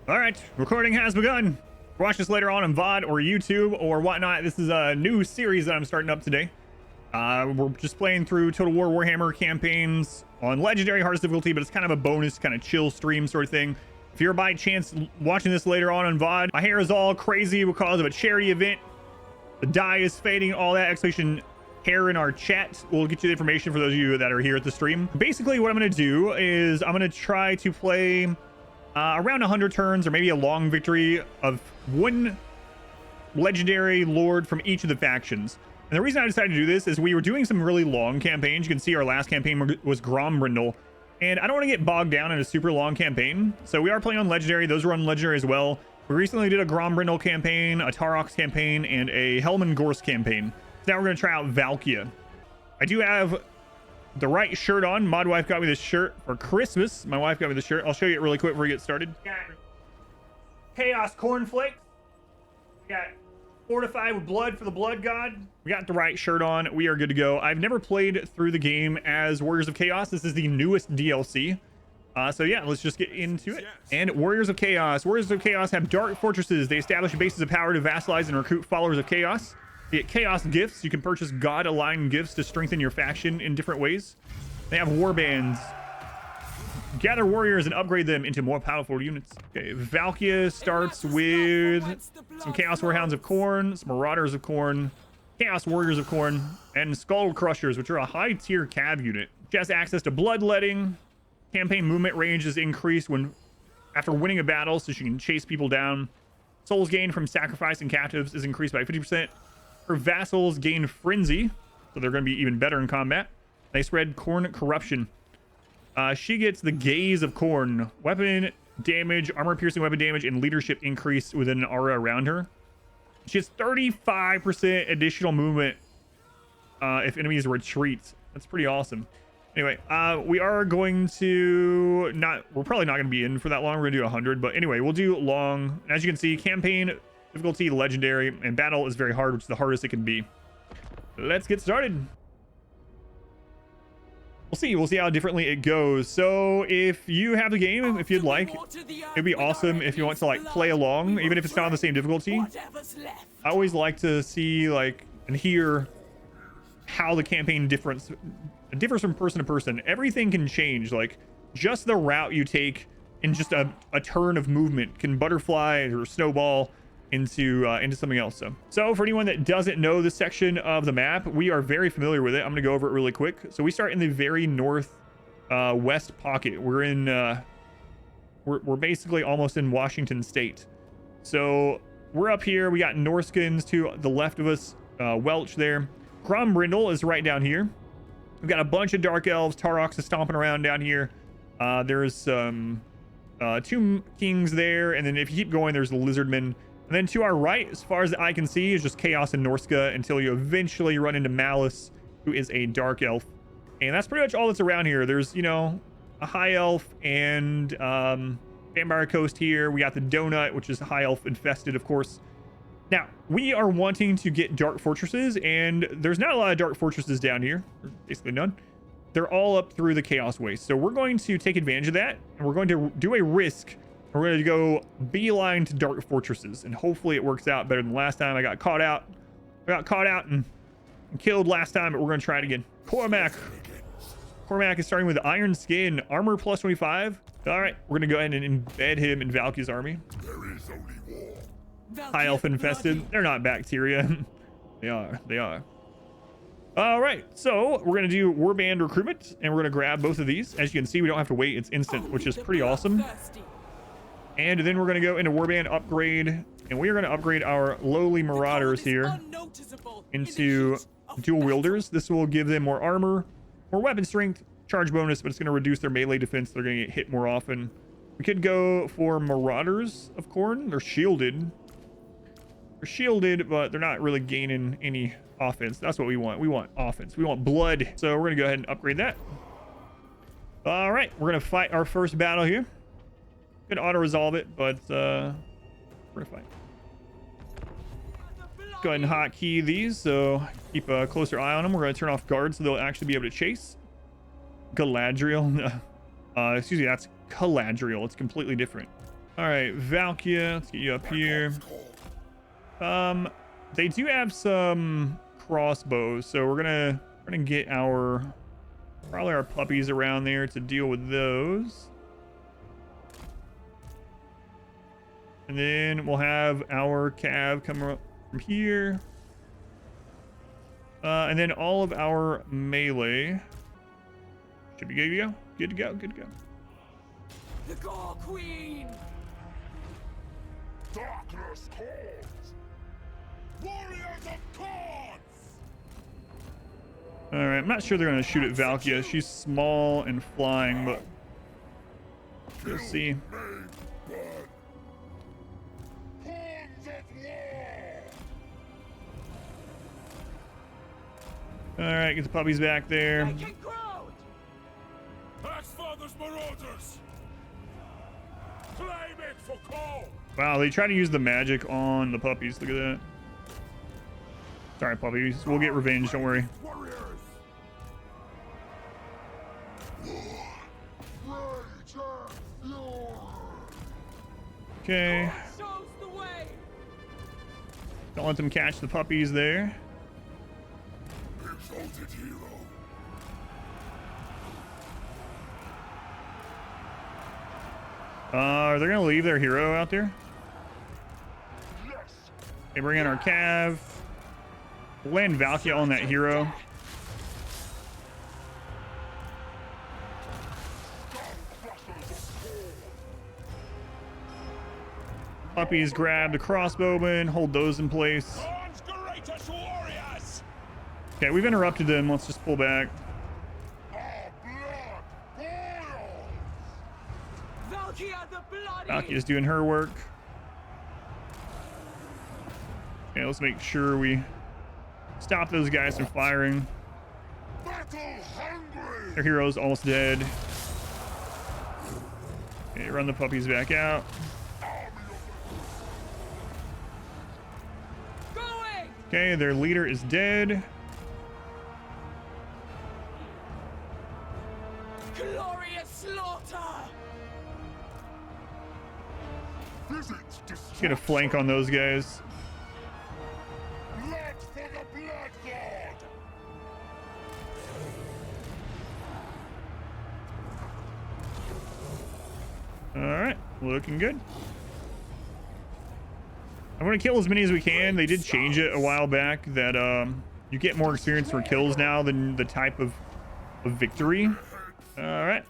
All right, recording has begun. Watch this later on VOD or YouTube or whatnot. This is a new series that I'm starting up today. We're just playing through Total War Warhammer campaigns on legendary hardest difficulty, but it's kind of a bonus, kind of chill stream sort of thing. If you're by chance watching this later on VOD, my hair is all crazy because of a charity event. The dye is fading, all that exclamation hair in our chat. We'll get you the information for those of you that are here at the stream. Basically, what I'm going to do is I'm going to try to play around 100 turns or maybe a long victory of one legendary lord from each of the factions. And the reason I decided to do this is we were doing some really long campaigns. You can see our last campaign was Grombrindle, and I don't want to get bogged down in a super long campaign. So we are playing on legendary. Those are on legendary as well. We recently did a Grombrindle campaign, a Tarox campaign, and a Helmengorst campaign. So now we're going to try out Valkia. I do have the right shirt on. Mod wife got me this shirt for Christmas. My wife got me the shirt. I'll show you it really quick before we get started. Chaos cornflakes. We got fortified with blood for the blood god. We got the right shirt on. We are good to go. I've never played through the game as Warriors of Chaos. This is the newest DLC. So yeah, let's just get into it. And Warriors of Chaos. Warriors of Chaos have dark fortresses. They establish bases of power to vassalize and recruit followers of Chaos. You get Chaos gifts. You can purchase God-aligned gifts to strengthen your faction in different ways. They have war bands. Gather warriors and upgrade them into more powerful units. Okay, Valkia starts with some Chaos Warhounds of Khorne, some Marauders of Khorne, Chaos Warriors of Khorne, and Skull Crushers, which are a high-tier cav unit. She has access to bloodletting. Campaign movement range is increased when after winning a battle, so she can chase people down. Souls gained from sacrificing captives is increased by 50%. Her vassals gain frenzy, so they're going to be even better in combat. They spread Khorne corruption. She gets the gaze of Khorne. Weapon damage, armor piercing weapon damage, and leadership increase within an aura around her. She has 35% additional movement if enemies retreat. That's pretty awesome. Anyway, we are going to we're probably not going to be in for that long. We're going to do 100, but anyway, we'll do long. As you can see, campaign difficulty legendary, and battle is very hard, which is the hardest it can be. Let's get started. We'll see how differently it goes. So if you have the game, if you'd like, it'd be awesome if you want to like play along, even if it's not on the same difficulty. I always like to see like and hear how the campaign differs from person to person. Everything can change, like just the route you take in just a turn of movement can butterfly or snowball into something else. So for anyone that doesn't know this section of the map, we are very familiar with it. I'm gonna go over it really quick. So we start in the very north west pocket. We're in we're basically almost in Washington state. So we're up here. We got Norskins to the left of us, Welch there. Grombrindle is right down here. We've got a bunch of dark elves. Tarox is stomping around down here. There's two kings there, and then if you keep going, there's the lizardmen. And then to our right, as far as the eye can see, is just Chaos and Norska until you eventually run into Malice, who is a dark elf. And that's pretty much all that's around here. There's, you know, a high elf and Vampire Coast here. We got the Donut, which is high elf infested, of course. Now, we are wanting to get dark fortresses, and there's not a lot of dark fortresses down here. Basically none. They're all up through the Chaos Waste. So we're going to take advantage of that, and we're going to do a risk. We're going to go beeline to dark fortresses, and hopefully it works out better than last time. I got caught out and killed last time, but we're going to try it again. Cormac is starting with Iron Skin, armor plus 25. All right, we're going to go ahead and embed him in Valky's army. There is only war. High elf infested. They're not bacteria. They are. All right, so we're going to do warband recruitment, and we're going to grab both of these. As you can see, we don't have to wait. It's instant, which is pretty awesome. And then we're going to go into warband upgrade, and we are going to upgrade our lowly marauders here into dual wielders. This will give them more armor, more weapon strength, charge bonus, but it's going to reduce their melee defense. They're going to get hit more often. We could go for marauders of Khorne. They're shielded. But they're not really gaining any offense. That's what we want. We want offense. We want blood. So we're going to go ahead and upgrade that. All right, we're going to fight our first battle here. Could auto-resolve it, but we're going to fight. Go ahead and hotkey these, so keep a closer eye on them. We're going to turn off guard so they'll actually be able to chase. Galadriel. Excuse me, that's Caladriel. It's completely different. All right, Valkia, let's get you up here. They do have some crossbows, so we're gonna get probably our puppies around there to deal with those. And then we'll have our cav come up from here. And then all of our melee should be good to go. Good to go. Good to go. The Gore Queen. Darkness calls. Warriors of Khorne. All right, I'm not sure they're gonna shoot at Valkia. She's small and flying, but we'll see. All right, get the puppies back there. Axfather's Marauders. Claim it for Khorne. Wow, they try to use the magic on the puppies. Look at that. Sorry, puppies. We'll get revenge. Don't worry. Warriors. Okay. Shows the way. Don't let them catch the puppies there. Exalted hero. Are they gonna leave their hero out there? Yes. They bring in our cav. We'll land Valkia on that hero. Puppies grab the crossbowmen, hold those in place. Khorne's greatest warriors. Okay, we've interrupted them. Let's just pull back. Our blood boils. Valkia the Bloody. Valkia's doing her work. Okay, let's make sure we stop those guys from firing. Battle hungry. Their hero's almost dead. Okay, run the puppies back out. Going. Okay, their leader is dead. Glorious slaughter. Visit Let's get a flank on those guys. Blood for the blood god. All right, looking good. I'm gonna kill as many as we can. They did change it a while back that you get more experience for kills now than the type of victory. All right,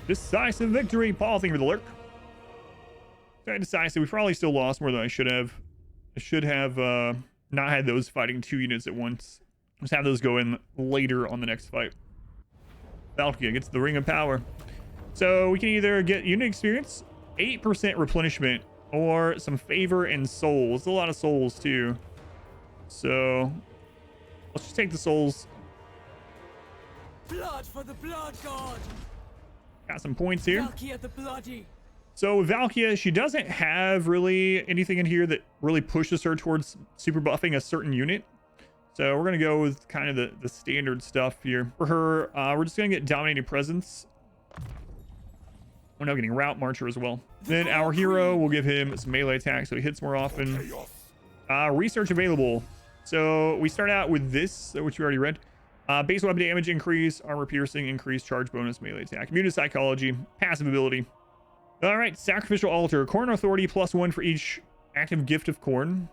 decisive victory. Paul, thank you for the lurk. Okay, decisive. We probably still lost more than I should have. I should have not had those fighting 2 units at once. Just have those go in later on the next fight. Valkia gets the Ring of Power. So we can either get unit experience, 8% replenishment, or some favor and souls. A lot of souls too. So let's just take the souls. Blood for the blood god. Got some points here. Valkia the Bloody. So with Valkia, she doesn't have really anything in here that really pushes her towards super buffing a certain unit. So we're going to go with kind of the standard stuff here. For her, we're just going to get Dominating Presence. We're now getting Route Marcher as well. Then our hero, will give him some melee attack so he hits more often. Research available. So we start out with this, which we already read. Base weapon damage increase, armor piercing increase, charge bonus, melee attack, immune to psychology, passive ability. All right, Sacrificial Altar. Khorne Authority +1 for each active gift of Khorne.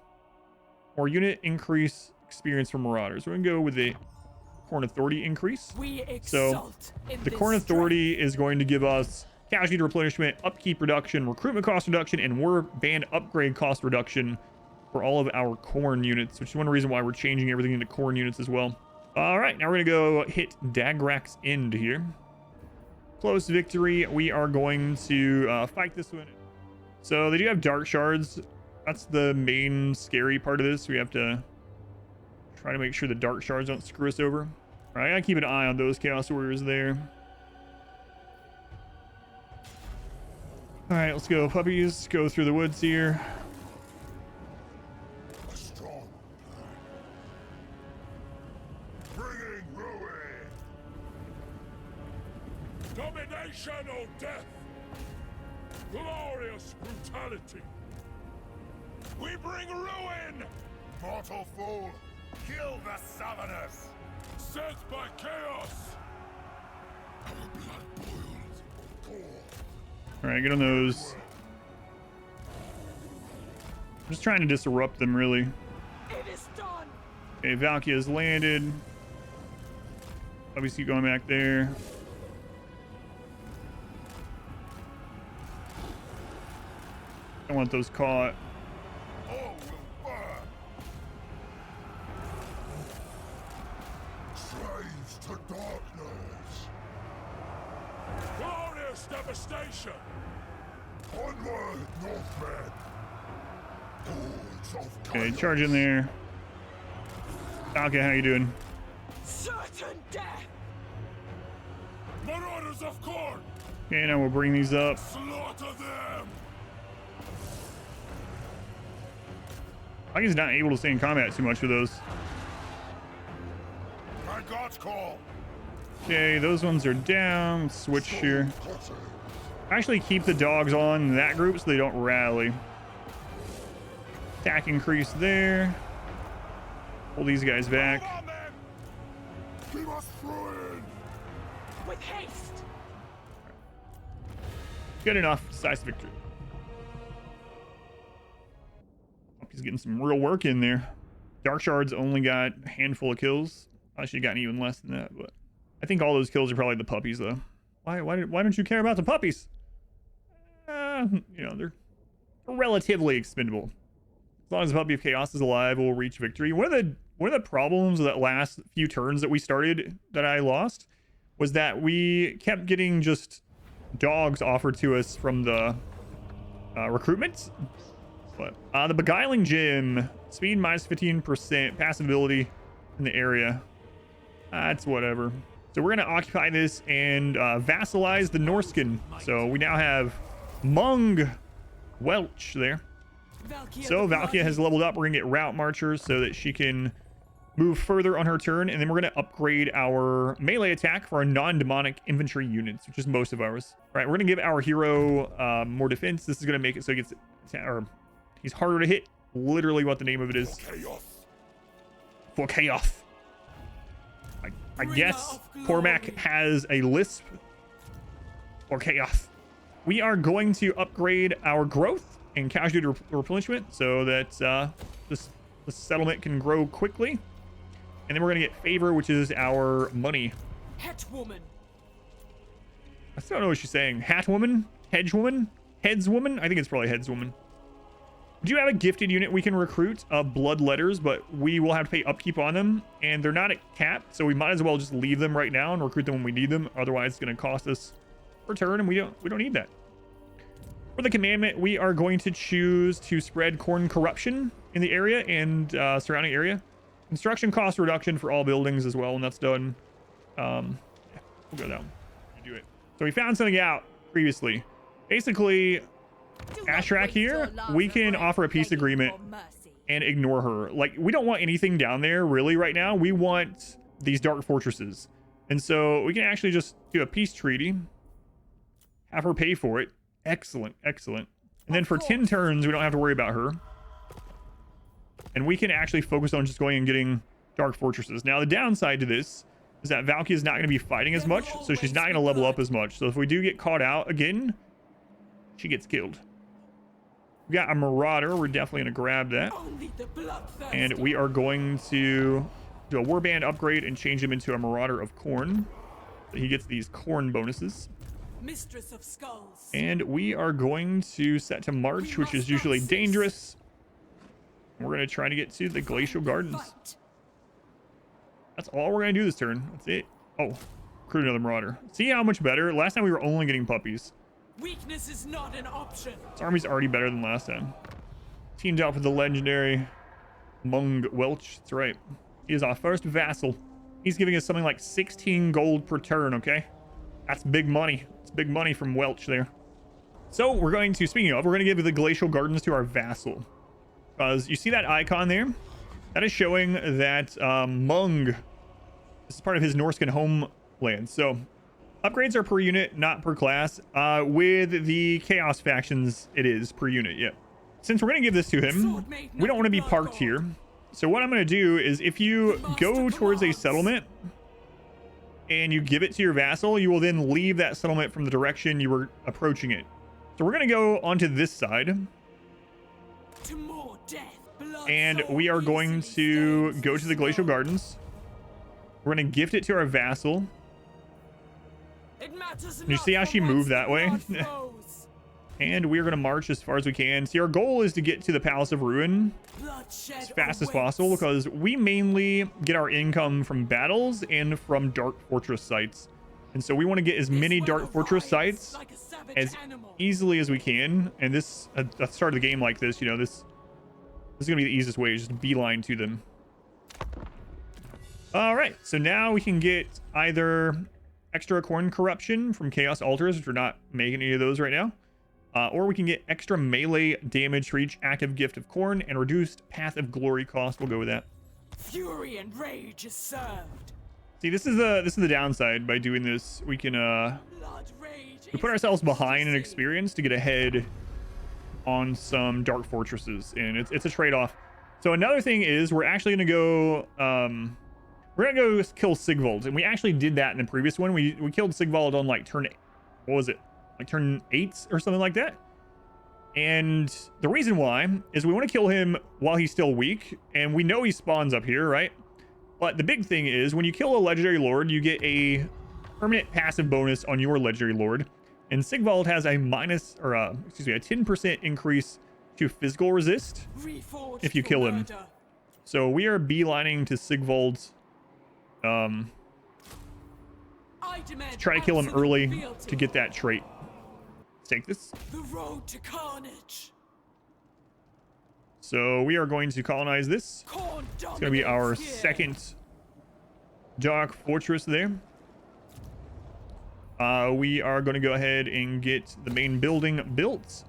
Or unit increase experience for Marauders. We're going to go with the Khorne Authority increase. So the Khorne Authority is going to give us casualty replenishment, upkeep reduction, recruitment cost reduction, and war band upgrade cost reduction for all of our Khorne units, which is one reason why we're changing everything into Khorne units as well. All right, now we're going to go hit Dagrak's end here. Close victory. We are going to fight this one. So they do have dark shards. That's the main scary part of this. We have to try to make sure the dark shards don't screw us over. All right, I gotta keep an eye on those chaos warriors there. All right, let's go, puppies. Go through the woods here. Strong. Bringing ruin. Domination or death. Glorious brutality. We bring ruin. Mortal fool, kill the summoners. Sent by chaos. Our blood boils. All right, get on those. I'm just trying to disrupt them, really. It is done. Okay, Valkia has landed. Obviously going back there. I want those caught. All will burn. Slaves to darkness. Glorious devastation. Onward, Northmen. Hordes of Okay, chaos. charge in there. Valkia, how you doing? Certain death. Marauders of Khorne. Okay, now we'll bring these up. Slaughter them. Valkia's not able to stay in combat too much with those. By God's call. Okay, those ones are down. Let's switch here. Actually keep the dogs on that group so they don't rally. Attack increase there. Pull these guys back. Come on, men. Keep us fluid. With haste. Good enough. Decisive victory. He's getting some real work in there. Dark Shards only got a handful of kills. I should have gotten even less than that, but I think all those kills are probably the puppies, though. Why don't you care about the puppies? You know, they're relatively expendable. As long as the Puppy of Chaos is alive, we'll reach victory. One of the problems of that last few turns that we started that I lost was that we kept getting just dogs offered to us from the recruitment. But the Beguiling Gem, speed minus 15%, passive ability in the area. That's whatever. So we're gonna occupy this and vassalize the Norskin. So we now have Mung Welch there. Valkia So the Valkia Bloody. has leveled up. We're gonna get Route Marchers so that she can move further on her turn, and then we're gonna upgrade our melee attack for our non-demonic infantry units, which is most of ours. All right, we're gonna give our hero more defense. This is gonna make it so he gets, or he's harder to hit. Literally what the name of it is. Chaos. For chaos. I guess Cormac has a lisp for chaos. We are going to upgrade our growth and casualty replenishment so that this settlement can grow quickly. And then we're going to get favor, which is our money. Het woman. I still don't know what she's saying. Hat woman? Hedge woman? Heads woman? I think it's probably heads woman. Do you have a gifted unit we can recruit of blood letters, but we will have to pay upkeep on them, and they're not at cap, so we might as well just leave them right now and recruit them when we need them. Otherwise, it's going to cost us per turn, and we don't need that. For the commandment, we are going to choose to spread Khorne corruption in the area and surrounding area. Construction cost reduction for all buildings as well, and that's done. Yeah, we'll go down. Do it. So we found something out previously. Basically, Ashrak here, we can offer a peace agreement and ignore her. Like, we don't want anything down there really right now. We want these dark fortresses, and so we can actually just do a peace treaty, have her pay for it. Excellent. And then for 10 turns we don't have to worry about her, and we can actually focus on just going and getting dark fortresses. Now the downside to this is that Valkia is not going to be fighting as much, so she's not going to level up as much. So if we do get caught out again, she gets killed. We got a Marauder. We're definitely going to grab that. And we are going to do a Warband upgrade and change him into a Marauder of Khorne. So he gets these Khorne bonuses. Mistress of Skulls. And we are going to set to March, which is usually dangerous. We're going to try to get to the Glacial Gardens. That's all we're going to do this turn. That's it. Oh, recruit another Marauder. See how much better? Last time we were only getting puppies. Weakness is not an option. This army's already better than last time. Teamed up with the legendary Mung Welch. That's right. He is our first vassal. He's giving us something like 16 gold per turn, okay? That's big money. It's big money from Welch there. So we're going to, speaking of, we're going to give the Glacial Gardens to our vassal. Because you see that icon there? That is showing that Mung, this is part of his Norskin homeland. So Upgrades are per unit, not per class. With the Chaos factions, it is per unit, yeah. Since we're going to give this to him, we don't want to be parked here. So what I'm going to do is if you go towards a settlement and you give it to your vassal, you will then leave that settlement from the direction you were approaching it. So we're going to go onto this side. To more death, blood, And we are going to go to the Glacial Gardens. We're going to gift it to our vassal. It matters You see how she moved that way? And we're going to march as far as we can. See, our goal is to get to the Palace of Ruin as fast as possible because we mainly get our income from battles and from Dark Fortress sites. And so we want to get as many Dark Fortress sites as easily as we can. And this, at the start of the game like this, you know, this is going to be the easiest way, just beeline to them. All right, so now we can get either extra Khorne corruption from Chaos Altars, which we're not making any of those right now. Or we can get extra melee damage for each active gift of Khorne and reduced Path of Glory cost. We'll go with that. Fury and rage is served. See, this is the downside by doing this. We can we put ourselves behind in experience to get ahead on some Dark Fortresses, and it's a trade-off. So another thing is we're actually gonna go kill SIGVALD, and we actually did that in the previous one. We killed SIGVALD on like turn, what was it? Like turn 8 or something like that. And the reason why is we want to kill him while he's still weak, and we know he spawns up here, right? But the big thing is when you kill a legendary lord, you get a permanent passive bonus on your legendary lord, and SIGVALD has a 10% increase to physical resist if you kill him. So we are beelining to SIGVALD's try to kill him early to get that trait. Let's take this. The road to carnage. So we are going to colonize this. It's going to be our second Dark Fortress there. We are going to go ahead and get the main building built.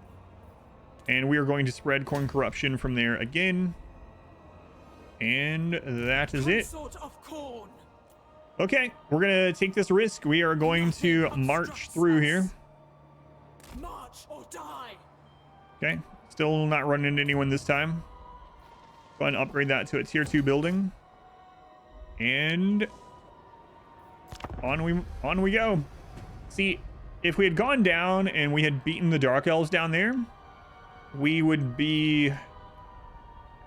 And we are going to spread Khorne corruption from there again. And that is it. Okay, we're going to take this risk. We are going to march through here. March or die. Okay, still not running into anyone this time. Go ahead and upgrade that to a tier 2 building. And on we go. See, if we had gone down and we had beaten the Dark Elves down there, we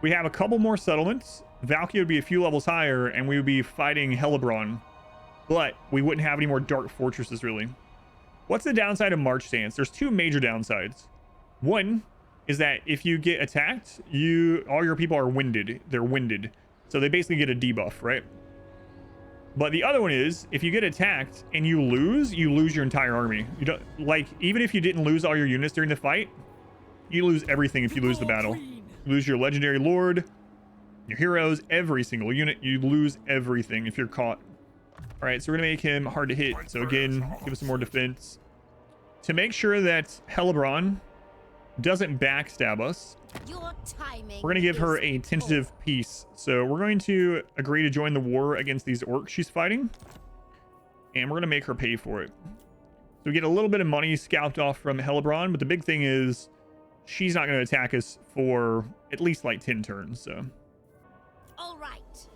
have a couple more settlements. Valkia would be a few levels higher, and we would be fighting Helebron, but we wouldn't have any more Dark Fortresses, really. What's the downside of March Stance? There's two major downsides. One is that if you get attacked, all your people are winded. They're winded. So they basically get a debuff, right? But the other one is, if you get attacked and you lose your entire army. You don't, like, even if you didn't lose all your units during the fight, you lose everything if you lose the battle. You lose your legendary lord, your heroes, every single unit. You lose everything if you're caught. All right, so we're gonna make him hard to hit. So again, give us some more defense to make sure that Helebron doesn't backstab us. We're gonna give her a tentative peace. So we're going to agree to join the war against these orcs she's fighting, and we're gonna make her pay for it. So we get a little bit of money scalped off from Helebron, but the big thing is she's not gonna attack us for at least like 10 turns. So all right,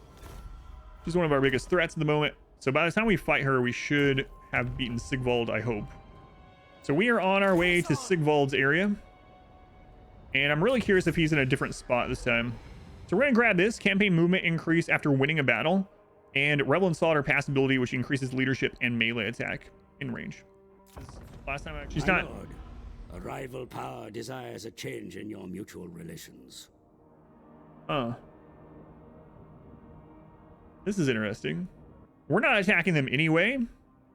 she's one of our biggest threats at the moment. So by the time we fight her, we should have beaten SIGVALD, I hope. So we are on our way to SIGVALD's area. And I'm really curious if he's in a different spot this time. So we're going to grab this. Campaign movement increase after winning a battle. And Rebel and Slaughter pass ability, which increases leadership and melee attack in range. Last time she's not... Lord, a rival power desires a change in your mutual relations. This is interesting. We're not attacking them anyway.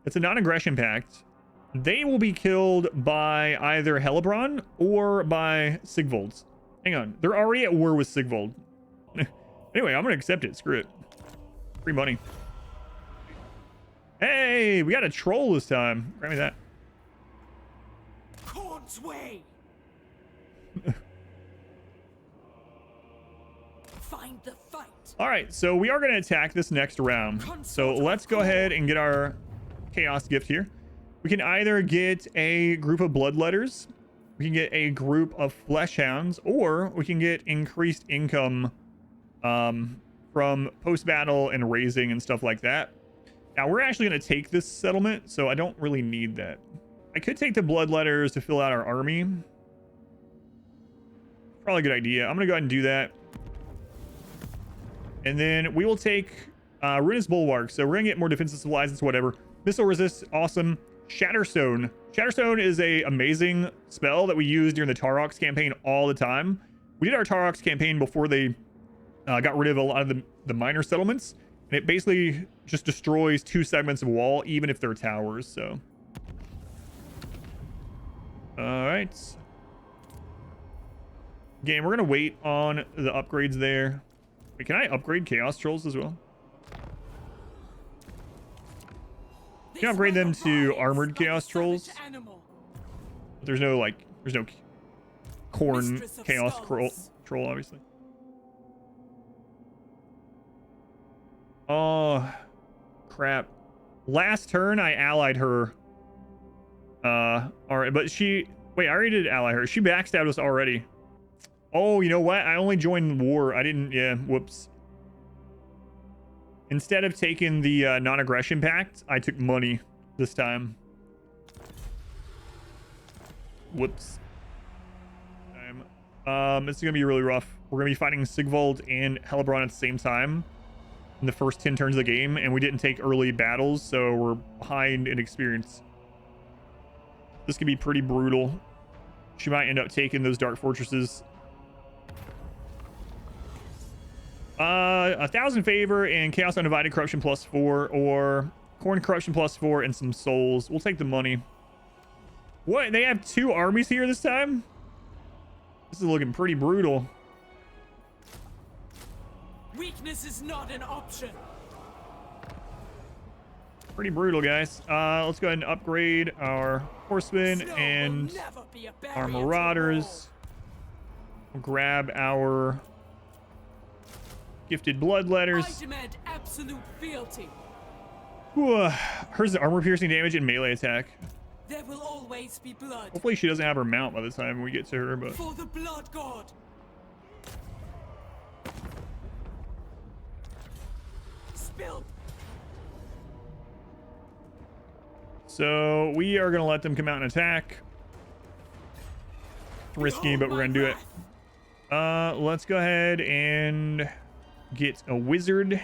It's a non-aggression pact. They will be killed by either Helebron or by SIGVALD. Hang on. They're already at war with SIGVALD. Anyway, I'm going to accept it. Screw it. Free money. Hey, we got a troll this time. Grab me that. Khorne's way. Find the fight. All right, so we are going to attack this next round. So let's go ahead and get our chaos gift here. We can either get a group of bloodletters, we can get a group of fleshhounds, or we can get increased income from post-battle and raising and stuff like that. Now, we're actually going to take this settlement, so I don't really need that. I could take the bloodletters to fill out our army. Probably a good idea. I'm going to go ahead and do that. And then we will take Ruinous Bulwark. So we're going to get more defensive supplies and whatever. Missile resist, awesome. Shatterstone. Shatterstone is a amazing spell that we use during the Tarox campaign all the time. We did our Tarox campaign before they got rid of a lot of the minor settlements. And it basically just destroys 2 segments of wall, even if they're towers. So, all right. Again, we're going to wait on the upgrades there. Wait, can I upgrade Chaos Trolls as well? You can upgrade them to Armored Chaos Trolls. But there's no, like, there's no Khorne Chaos Troll, obviously. Oh, crap. Last turn, I allied her. All right, but she... Wait, I already did ally her. She backstabbed us already. Oh, you know what? I only joined war. I didn't... Yeah, whoops. Instead of taking the non-aggression pact, I took money this time. Whoops. It's gonna be really rough. We're gonna be fighting SIGVALD and Hellebron at the same time in the first 10 turns of the game, and we didn't take early battles, so we're behind in experience. This could be pretty brutal. She might end up taking those dark fortresses. 1,000 favor and Chaos Undivided Corruption +4, or Khorne Corruption +4 and some souls. We'll take the money. What? They have 2 armies here this time? This is looking pretty brutal. Weakness is not an option. Pretty brutal, guys. Let's go ahead and upgrade our horsemen and our marauders. We'll grab our gifted bloodletters. I demand absolute fealty. Hers is armor piercing damage and melee attack. There will always be blood. Hopefully she doesn't have her mount by the time we get to her, but For the blood god. Spill. so we are gonna let them come out and attack. It's risky, but we're gonna do it. Let's go ahead and get a wizard.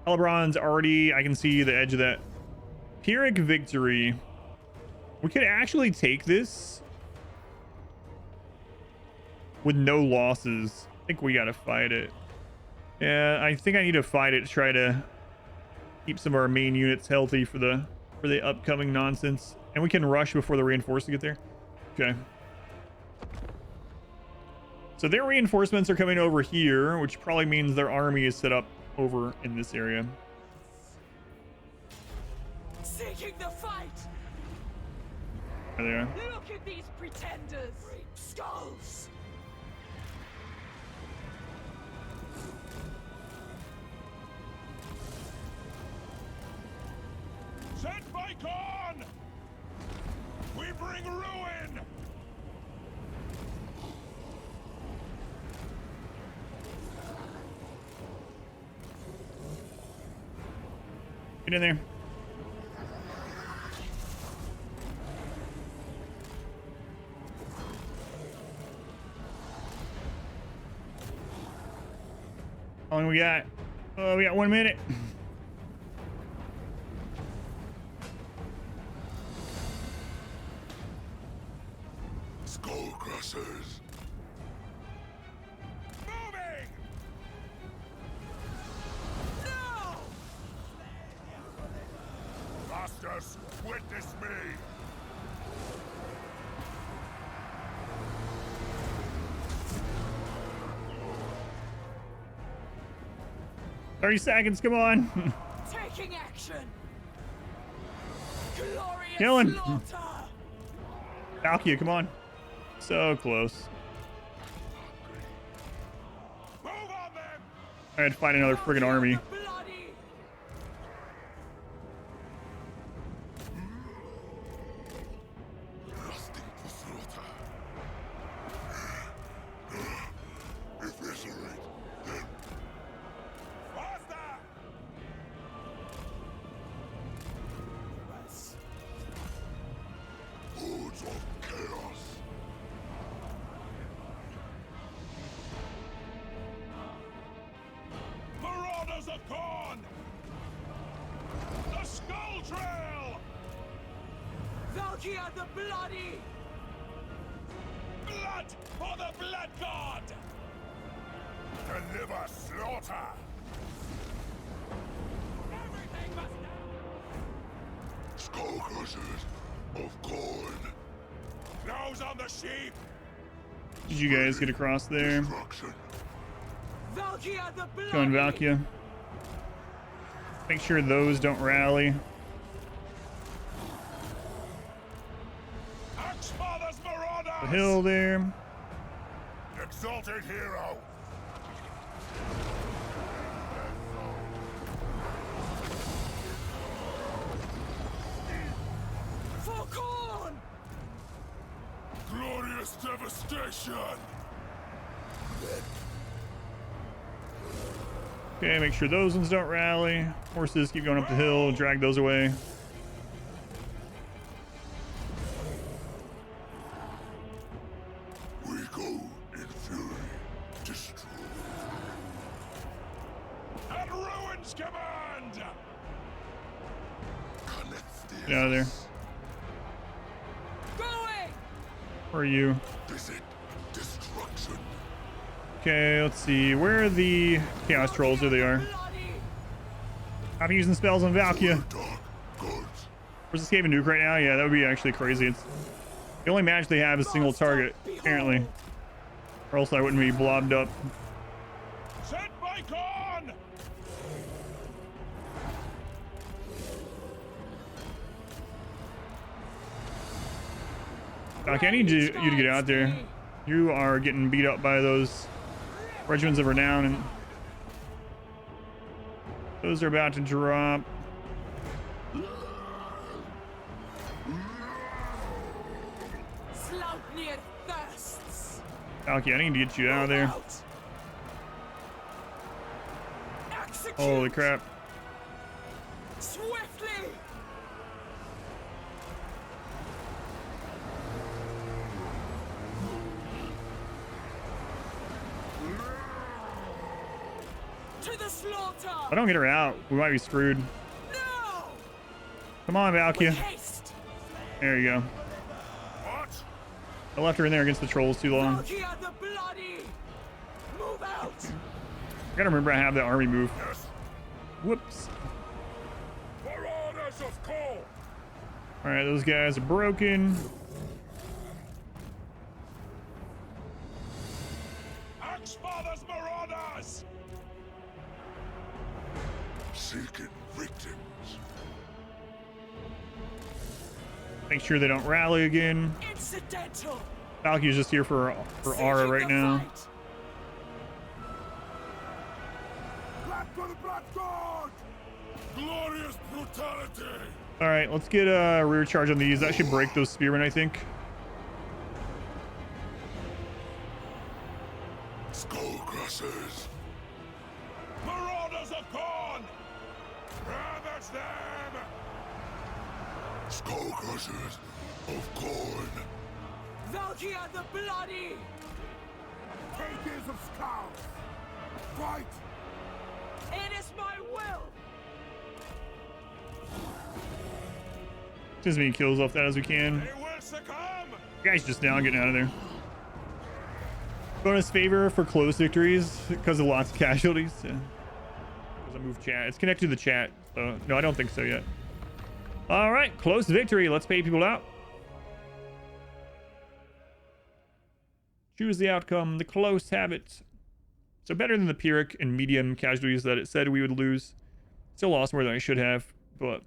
Hellebron's already, I can see the edge of that. Pyrrhic victory. We could actually take this with no losses. I think we gotta fight it. Yeah, I think I need to fight it to try to keep some of our main units healthy for the upcoming nonsense. And we can rush before the reinforcements get there. Okay. So their reinforcements are coming over here, which probably means their army is set up over in this area. Seeking the fight. There they are. Look at these pretenders. Great skulls. Sent by Khorne! We bring ruin! Get in there. How long we got? Oh, we got 1 minute. Skull crushers! Moving! No! Masters, witness me! 30 seconds, come on. Taking action. Glorious Killing. slaughter. Valkia, come on. So close. Move on them! I had to find another friggin' army. Bloody. Valkia the Bloody! Blood for the Blood God! Deliver slaughter! Everything must Skullcrushers of Khorne. Nose on the sheep! Did you guys get across there? Destruction. Valkia the Bloody! Going Valkia. Make sure those don't rally. Axfather's Marauders! The hill there. Exalted hero! For Khorne! Glorious devastation! Okay, make sure those ones don't rally. Horses keep going up the hill, drag those away. We go in fury, destroy. At Ruin's command! Connect Get out of there. Going! Where are you? Visit destruction. Okay, let's see. Where are the Chaos Trolls? There they are. Bloody! I'm using spells on Valkia. Dark gods. Where's the Skaven Nuke right now? Yeah, that would be actually crazy. It's the only match they have is single target, apparently. Or else I wouldn't be blobbed up. Sent by Khorne! Doc, I need you to get out there. You are getting beat up by those regiments of renown, and those are about to drop. Slaughtnir thirsts! Valky, I need to get you out of there. Execute! Holy crap. Swiftly! To the slaughter! If I don't get her out, we might be screwed. No! Come on, Valkia. Haste! There you go. What? I left her in there against the trolls too long. Valkia the Bloody! Move out! I gotta remember I have the army move. Yes. Whoops. Marauders of Khorne! Alright, those guys are broken. Axfather's Marauders! Seeking victims. Make sure they don't rally again. Incidental! Valky's just here for Aura right now. Fight. Blood for the Blood God! Glorious brutality! Alright, let's get a rear charge on these. That should break those spearmen, I think. Skullcrushers! Marauders of Khorne! Ravage them! Skullcrushers of Khorne! Valkia the Bloody! Takers of skulls! Fight! It is my will! Get as many kills off that as we can. They will succumb! Guys, just now getting out of there. Bonus favor for close victories because of lots of casualties. Yeah. Because I moved chat. It's connected to the chat. So no, I don't think so yet. All right, close victory. Let's pay people out. Choose the outcome. The close have it. So better than the Pyrrhic and medium casualties that it said we would lose. Still lost more than I should have, but